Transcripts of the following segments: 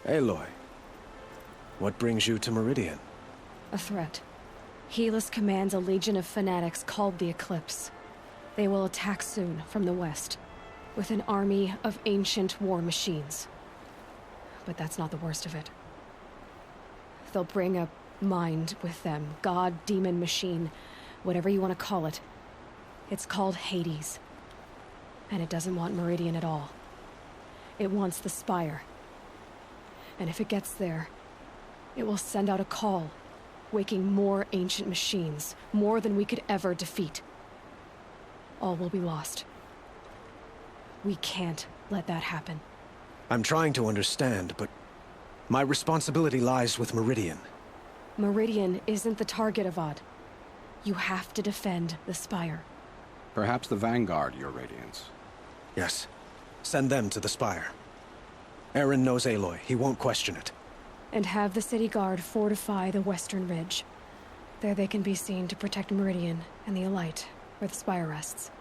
Aloy, what brings you to Meridian? A threat. Helis commands a legion of fanatics called the Eclipse. They will attack soon from the west, with an army of ancient war machines. But that's not the worst of it. They'll bring a mind with them, god, demon, machine, whatever you want to call it. It's called Hades. And it doesn't want Meridian at all. It wants the Spire. And if it gets there, it will send out a call, waking more ancient machines, more than we could ever defeat. All will be lost. We can't let that happen. I'm trying to understand, but my responsibility lies with Meridian. Meridian isn't the target, Avad. You have to defend the Spire. Perhaps the Vanguard, Your Radiance. Yes. Send them to the Spire. Eren knows Aloy. He won't question it. And have the City Guard fortify the Western Ridge. There they can be seen to protect Meridian and the Elite, where the Spire rests.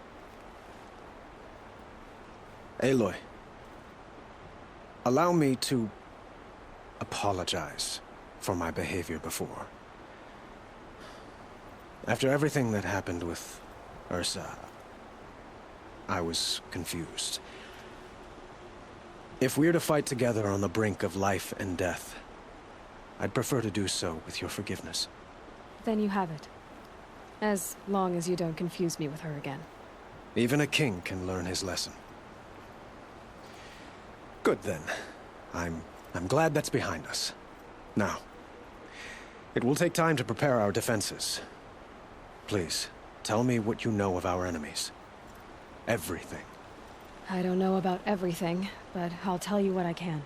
Aloy, allow me to apologize for my behavior before. After everything that happened with Ursa, I was confused. If we're to fight together on the brink of life and death, I'd prefer to do so with your forgiveness. Then you have it. As long as you don't confuse me with her again. Even a king can learn his lesson. Good then. I'm glad that's behind us. Now, it will take time to prepare our defenses. Please, tell me what you know of our enemies. Everything. I don't know about everything, but I'll tell you what I can.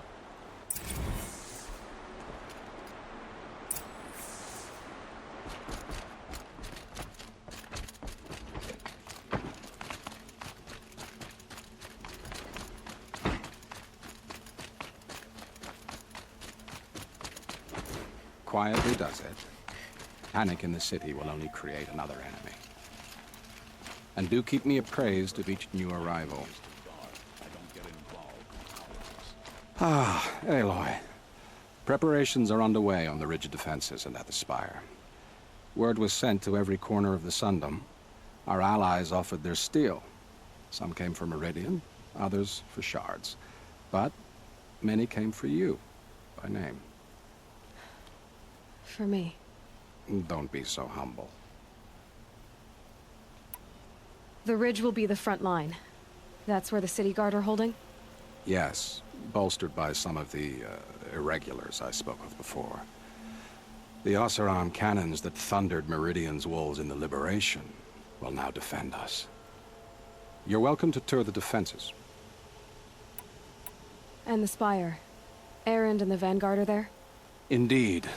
Quietly does it. Panic in the city will only create another enemy. And do keep me appraised of each new arrival. Ah, Aloy. Preparations are underway on the ridge defenses and at the Spire. Word was sent to every corner of the Sundom. Our allies offered their steel. Some came for Meridian, others for shards. But many came for you, by name. For me. Don't be so humble. The ridge will be the front line. That's where the City Guard are holding? Yes, bolstered by some of the irregulars I spoke of before. The Oseram cannons that thundered Meridian's walls in the Liberation will now defend us. You're welcome to tour the defenses. And the Spire. Erend and the Vanguard are there? Indeed.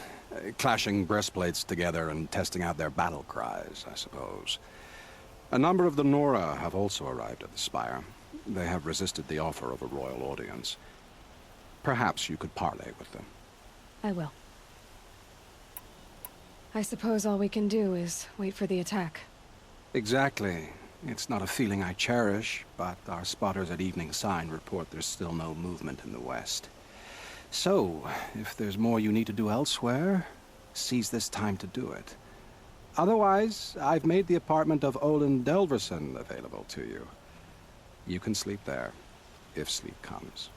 Clashing breastplates together and testing out their battle cries, I suppose. A number of the Nora have also arrived at the Spire. They have resisted the offer of a royal audience. Perhaps you could parley with them. I will. I suppose all we can do is wait for the attack. Exactly. It's not a feeling I cherish, but our spotters at Evening Sign report there's still no movement in the west. So, if there's more you need to do elsewhere, seize this time to do it. Otherwise, I've made the apartment of Olin Delverson available to you. You can sleep there, if sleep comes.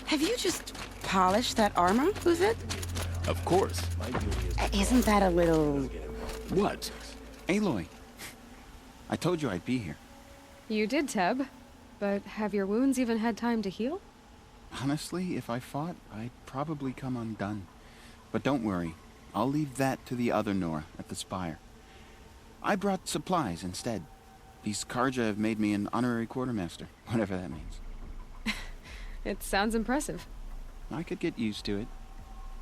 Have you just polished that armor, Uvit? Of course. Isn't that a little... What? Aloy, I told you I'd be here. You did, Teb. But have your wounds even had time to heal? Honestly, if I fought, I'd probably come undone. But don't worry, I'll leave that to the other Nora at the Spire. I brought supplies instead. These Karja have made me an honorary quartermaster, whatever that means. It sounds impressive. I could get used to it.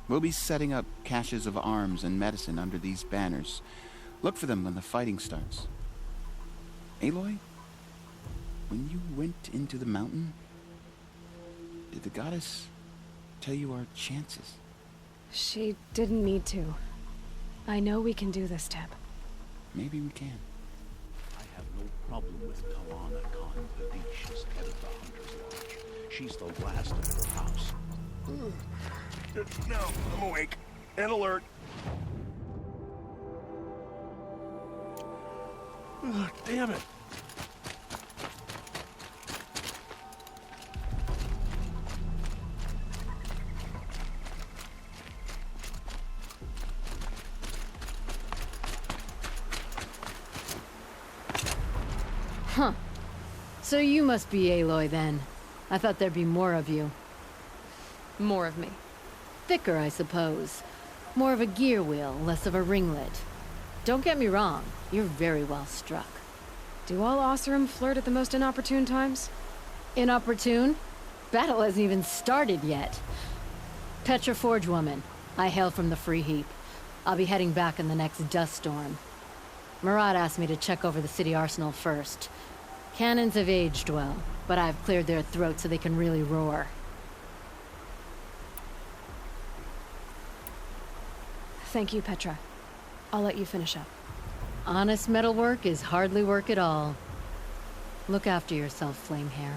We'll be setting up caches of arms and medicine under these banners. Look for them when the fighting starts. Aloy, when you went into the mountain, did the goddess tell you our chances? She didn't need to. I know we can do this, Teb. Maybe we can. I have no problem with Talana Khan Padish's head of the Hunter's Lodge. She's the last of her house. Now, I'm awake and alert. Damn it. Huh. So you must be Aloy then. I thought there'd be more of you. More of me. Thicker, I suppose. More of a gear wheel, less of a ringlet. Don't get me wrong, you're very well struck. Do all Oseram flirt at the most inopportune times? Inopportune? Battle hasn't even started yet. Petra Forge woman. I hail from the Free Heap. I'll be heading back in the next dust storm. Murad asked me to check over the city arsenal first. Cannons have aged well, but I've cleared their throats so they can really roar. Thank you, Petra. I'll let you finish up. Honest metalwork is hardly work at all. Look after yourself, Flamehair.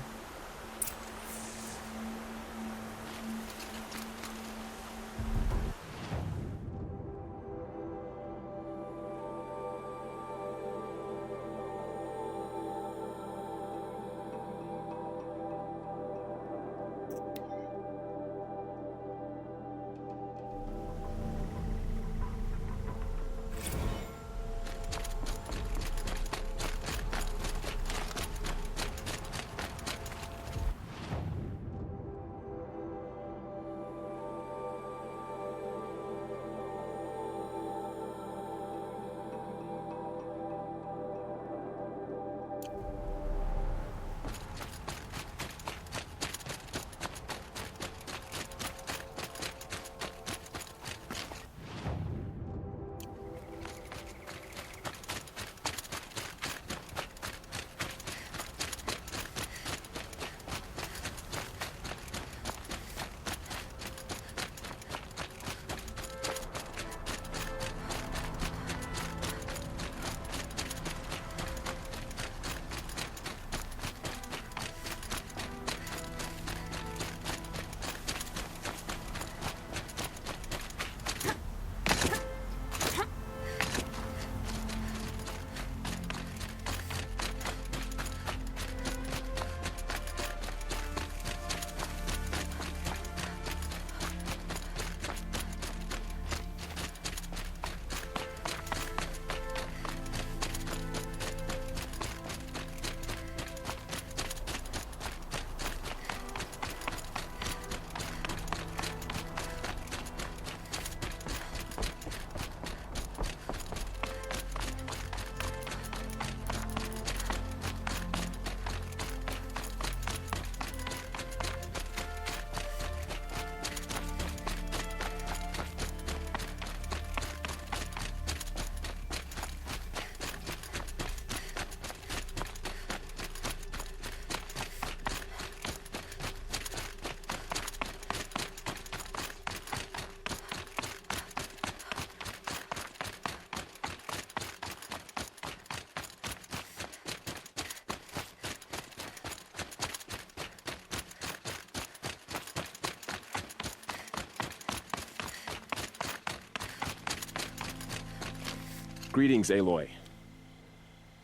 Greetings, Aloy.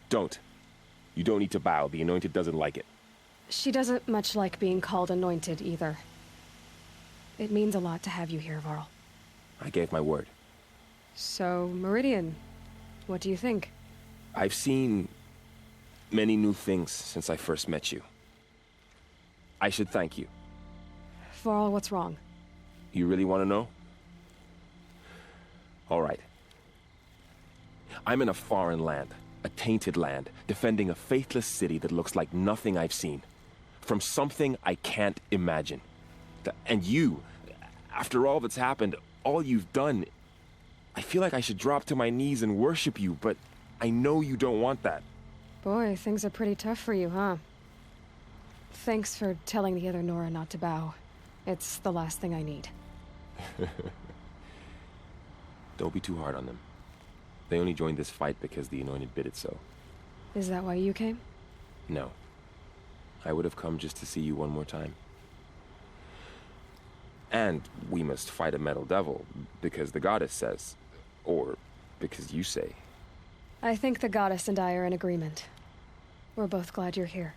Don't. You don't need to bow. The Anointed doesn't like it. She doesn't much like being called anointed, either. It means a lot to have you here, Varl. I gave my word. So, Meridian, what do you think? I've seen many new things since I first met you. I should thank you. For all what's wrong. You really want to know? All right. I'm in a foreign land, a tainted land, defending a faithless city that looks like nothing I've seen. From something I can't imagine. And you, after all that's happened, all you've done, I feel like I should drop to my knees and worship you, but I know you don't want that. Boy, things are pretty tough for you, huh? Thanks for telling the other Nora not to bow. It's the last thing I need. Don't be too hard on them. They only joined this fight because the Anointed bid it so. Is that why you came? No. I would have come just to see you one more time. And we must fight a metal devil, because the goddess says. Or because you say. I think the goddess and I are in agreement. We're both glad you're here.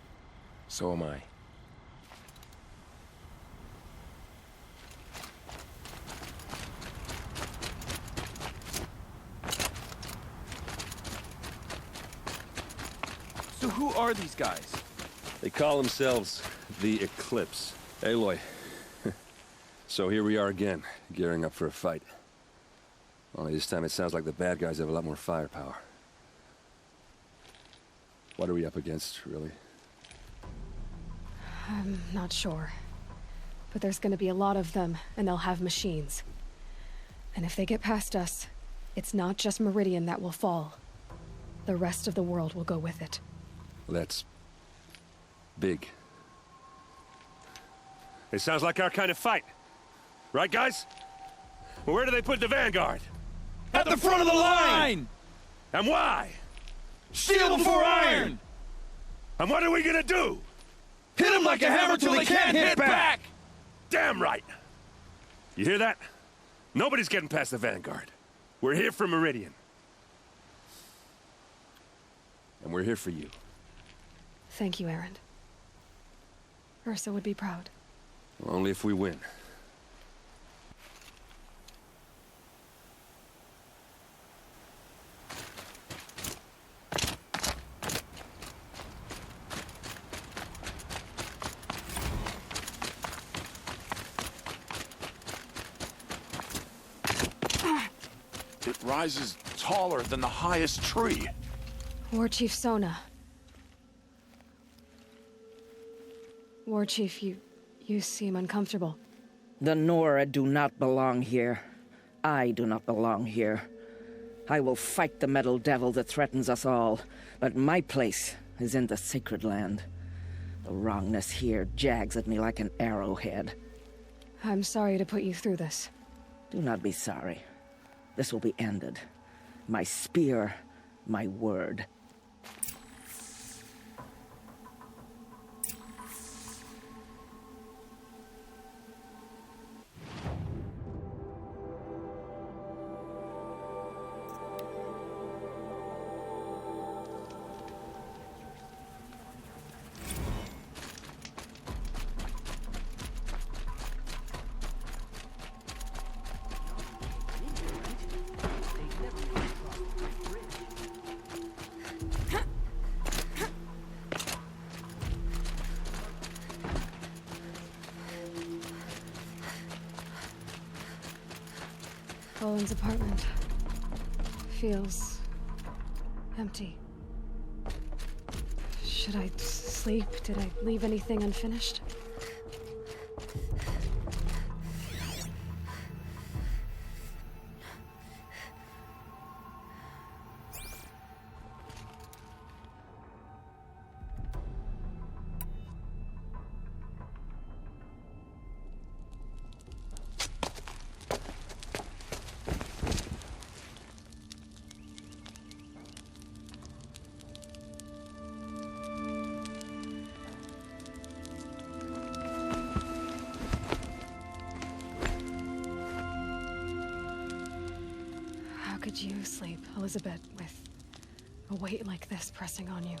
So am I. So who are these guys? They call themselves the Eclipse. Aloy. So here we are again, gearing up for a fight. Only this time it sounds like the bad guys have a lot more firepower. What are we up against, really? I'm not sure. But there's gonna be a lot of them, and they'll have machines. And if they get past us, it's not just Meridian that will fall. The rest of the world will go with it. Well, that's big. It sounds like our kind of fight. Right, guys? Well, where do they put the Vanguard? At the front of the line! And why? Steel before iron! And what are we gonna do? Hit them like a hammer till they can't hit back! Damn right! You hear that? Nobody's getting past the Vanguard. We're here for Meridian. And we're here for you. Thank you, Erend. Ursa would be proud. Well, only if we win. It rises taller than the highest tree. War Chief Sona. War Chief, you seem uncomfortable. The Nora do not belong here. I do not belong here. I will fight the metal devil that threatens us all, but my place is in the sacred land. The wrongness here jags at me like an arrowhead. I'm sorry to put you through this. Do not be sorry. This will be ended. My spear, my word. Owen's apartment feels empty. Should I sleep? Did I leave anything unfinished? How could you sleep, Elizabeth, with a weight like this pressing on you?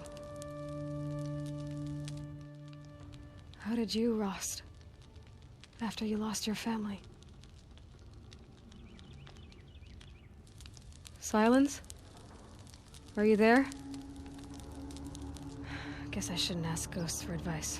How did you, Rost, after you lost your family? Silence? Are you there? Guess I shouldn't ask ghosts for advice.